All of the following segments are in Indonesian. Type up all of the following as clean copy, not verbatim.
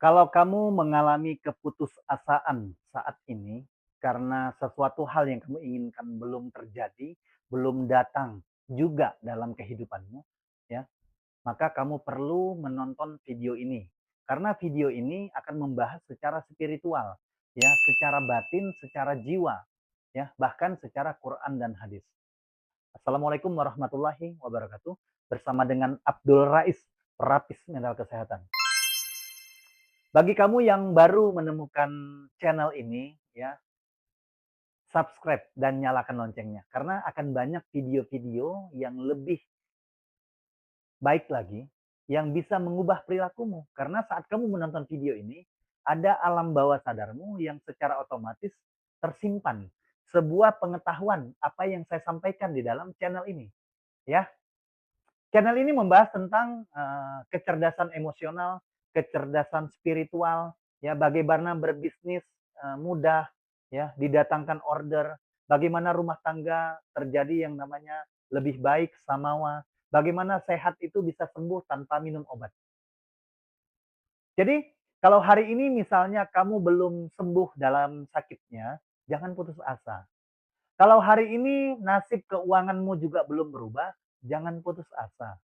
Kalau kamu mengalami keputusasaan saat ini karena sesuatu hal yang kamu inginkan belum terjadi, belum datang juga dalam kehidupanmu, ya, maka kamu perlu menonton video ini. Karena video ini akan membahas secara spiritual, ya, secara batin, secara jiwa, ya, bahkan secara Quran dan hadis. Assalamualaikum warahmatullahi wabarakatuh. Bersama dengan Abdul Rais, terapis mental kesehatan. Bagi kamu yang baru menemukan channel ini, ya, subscribe dan nyalakan loncengnya. Karena akan banyak video-video yang lebih baik lagi, yang bisa mengubah perilakumu. Karena saat kamu menonton video ini, ada alam bawah sadarmu yang secara otomatis tersimpan sebuah pengetahuan apa yang saya sampaikan di dalam channel ini. Ya, channel ini membahas tentang kecerdasan emosional, kecerdasan spiritual, ya, bagaimana berbisnis mudah, ya, didatangkan order, bagaimana rumah tangga terjadi yang namanya lebih baik, samawa, bagaimana sehat itu bisa sembuh tanpa minum obat. Jadi, kalau hari ini misalnya kamu belum sembuh dalam sakitnya, jangan putus asa. Kalau hari ini nasib keuanganmu juga belum berubah, jangan putus asa.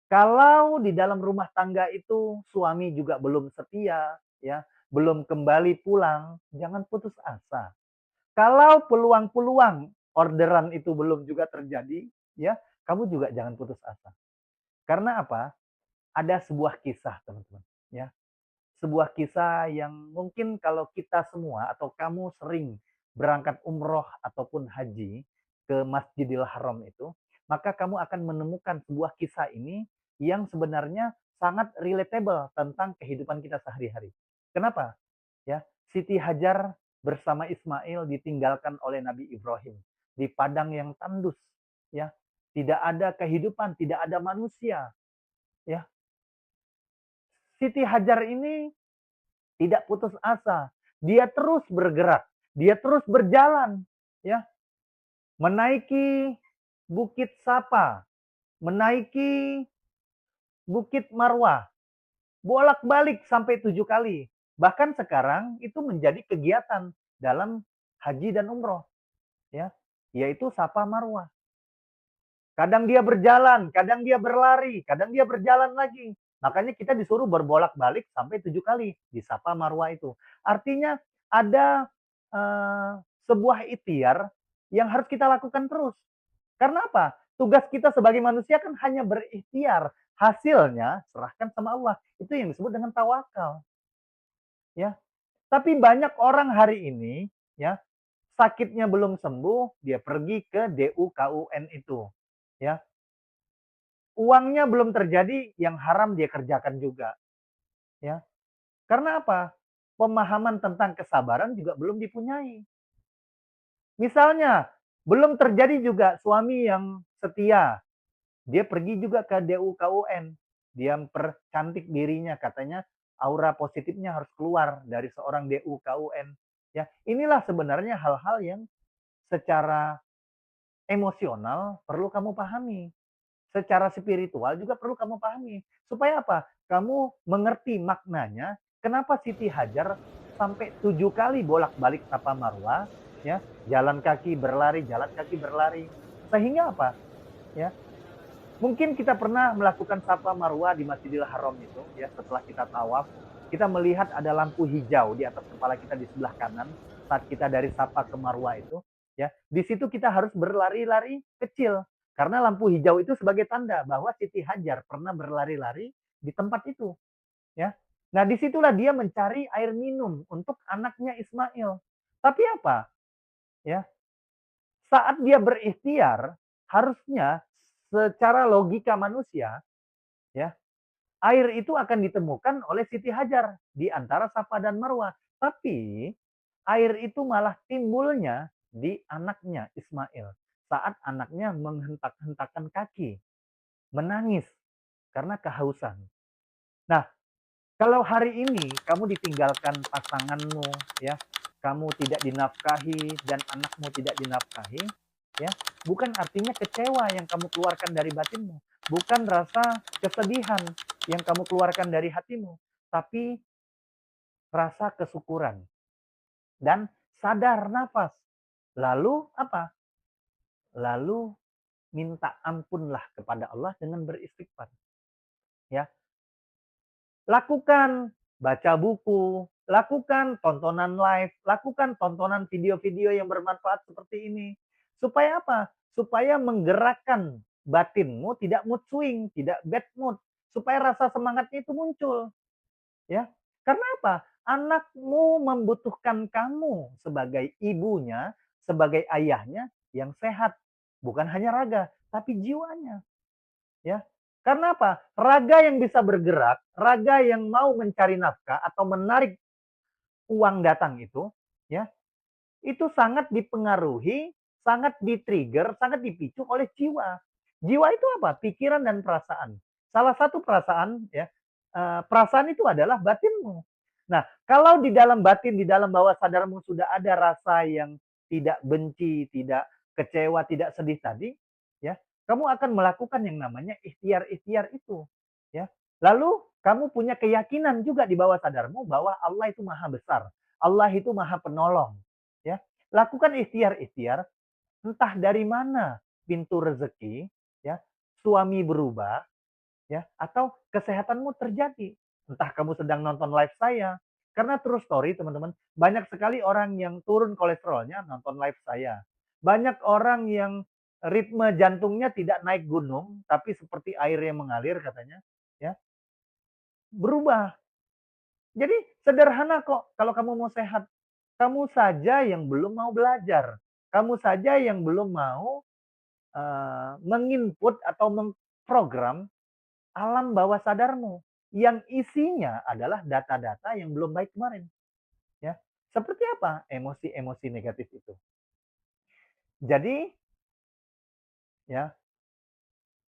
Kalau di dalam rumah tangga itu suami juga belum setia, ya, belum kembali pulang, jangan putus asa. Kalau peluang-peluang orderan itu belum juga terjadi, ya, kamu juga jangan putus asa. Karena apa? Ada sebuah kisah, teman-teman, ya. Sebuah kisah yang mungkin kalau kita semua atau kamu sering berangkat umroh ataupun haji ke Masjidil Haram itu, maka kamu akan menemukan sebuah kisah ini yang sebenarnya sangat relatable tentang kehidupan kita sehari-hari. Kenapa? Ya, Siti Hajar bersama Ismail ditinggalkan oleh Nabi Ibrahim di padang yang tandus, ya. Tidak ada kehidupan, tidak ada manusia, ya. Siti Hajar ini tidak putus asa. Dia terus bergerak, dia terus berjalan, ya, menaiki Bukit Safa, menaiki Bukit Marwah, bolak-balik sampai 7 kali. Bahkan sekarang itu menjadi kegiatan dalam haji dan umroh, ya, yaitu Safa Marwah. Kadang dia berjalan, kadang dia berlari, kadang dia berjalan lagi. Makanya kita disuruh berbolak-balik sampai 7 kali di Safa Marwah itu. Artinya ada eh, sebuah ikhtiar yang harus kita lakukan terus. Karena apa? Tugas kita sebagai manusia kan hanya berikhtiar. Hasilnya serahkan sama Allah. Itu yang disebut dengan tawakal. Ya. Tapi banyak orang hari ini, ya, sakitnya belum sembuh, dia pergi ke DUKUN itu. Ya, uangnya belum terjadi, yang haram dia kerjakan juga, ya. Karena apa? Pemahaman tentang kesabaran juga belum dipunyai. Misalnya, belum terjadi juga suami yang setia, dia pergi juga ke DUKUN, dia mempercantik dirinya, katanya aura positifnya harus keluar dari seorang DUKUN. Ya, inilah sebenarnya hal-hal yang secara emosional perlu kamu pahami. Secara spiritual juga perlu kamu pahami. Supaya apa? Kamu mengerti maknanya, kenapa Siti Hajar sampai 7 kali bolak-balik Safa Marwah, ya, jalan kaki berlari, jalan kaki berlari. Sehingga apa? Ya, mungkin kita pernah melakukan Safa Marwah di Masjidil Haram itu, ya, setelah kita tawaf, kita melihat ada lampu hijau di atas kepala kita di sebelah kanan saat kita dari Safa ke Marwah itu, ya. Di situ kita harus berlari-lari kecil karena lampu hijau itu sebagai tanda bahwa Siti Hajar pernah berlari-lari di tempat itu, ya. Nah, disitulah dia mencari air minum untuk anaknya Ismail. Tapi apa? Ya, saat dia berikhtiar, harusnya secara logika manusia, ya, air itu akan ditemukan oleh Siti Hajar di antara Safa dan Marwah. Tapi air itu malah timbulnya di anaknya Ismail saat anaknya menghentak-hentakan kaki, menangis karena kehausan. Nah, kalau hari ini kamu ditinggalkan pasanganmu, ya, kamu tidak dinafkahi dan anakmu tidak dinafkahi, ya, bukan artinya kecewa yang kamu keluarkan dari batinmu, bukan rasa kesedihan yang kamu keluarkan dari hatimu, tapi rasa kesyukuran, dan sadar nafas. Lalu apa? Lalu minta ampunlah kepada Allah dengan beristighfar. Ya, lakukan baca buku, lakukan tontonan live, lakukan tontonan video-video yang bermanfaat seperti ini. Supaya apa? Supaya menggerakkan batinmu tidak mood swing, tidak bad mood. Supaya rasa semangatnya itu muncul. Ya, karena apa? Anakmu membutuhkan kamu sebagai ibunya, sebagai ayahnya yang sehat. Bukan hanya raga, tapi jiwanya. Ya. Karena apa? Raga yang bisa bergerak, raga yang mau mencari nafkah atau menarik uang datang itu, ya, itu sangat dipengaruhi, sangat di-trigger, sangat dipicu oleh jiwa. Jiwa itu apa? Pikiran dan perasaan. Salah satu perasaan, ya, perasaan itu adalah batinmu. Nah, kalau di dalam batin, di dalam bawah sadarmu sudah ada rasa yang tidak benci, tidak kecewa, tidak sedih tadi, ya, kamu akan melakukan yang namanya ikhtiar-ikhtiar itu, ya. Lalu kamu punya keyakinan juga di bawah sadarmu bahwa Allah itu maha besar, Allah itu maha penolong, ya. Lakukan ikhtiar-ikhtiar, entah dari mana pintu rezeki, ya, suami berubah, ya, atau kesehatanmu terjadi. Entah kamu sedang nonton live saya, karena true story teman-teman, banyak sekali orang yang turun kolesterolnya nonton live saya. Banyak orang yang ritme jantungnya tidak naik gunung, tapi seperti air yang mengalir katanya, ya, berubah. Jadi sederhana kok kalau kamu mau sehat. Kamu saja yang belum mau belajar. Kamu saja yang belum mau menginput atau mengprogram alam bawah sadarmu yang isinya adalah data-data yang belum baik kemarin, ya. Seperti apa emosi-emosi negatif itu? Jadi, ya,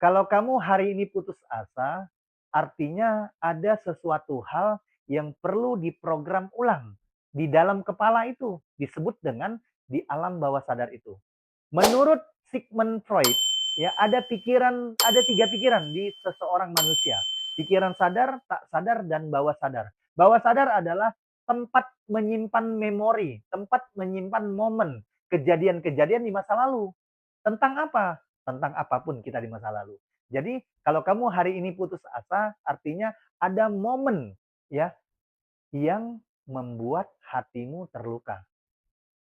kalau kamu hari ini putus asa, artinya ada sesuatu hal yang perlu diprogram ulang di dalam kepala itu, disebut dengan di alam bawah sadar itu. Menurut Sigmund Freud, ya ada tiga pikiran di seseorang manusia. Pikiran sadar, tak sadar, dan bawah sadar. Bawah sadar adalah tempat menyimpan memori, tempat menyimpan momen, kejadian-kejadian di masa lalu. Tentang apa? Tentang apapun kita di masa lalu. Jadi kalau kamu hari ini putus asa, artinya ada momen, ya, yang membuat hatimu terluka.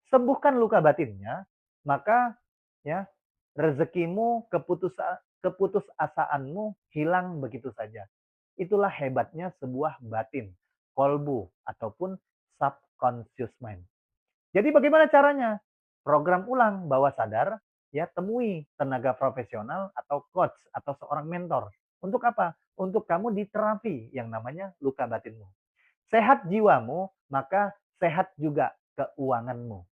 Sembuhkan luka batinnya, maka, ya, rezekimu, keputusasaanmu hilang begitu saja. Itulah hebatnya sebuah batin, kolbu, ataupun subconscious mind. Jadi bagaimana caranya? Program ulang bawah sadar, ya, temui tenaga profesional atau coach atau seorang mentor. Untuk apa? Untuk kamu diterapi yang namanya luka batinmu. Sehat jiwamu, maka sehat juga keuanganmu.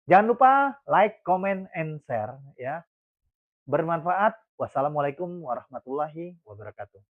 Jangan lupa like, comment, and share, ya. Bermanfaat. Wassalamualaikum warahmatullahi wabarakatuh.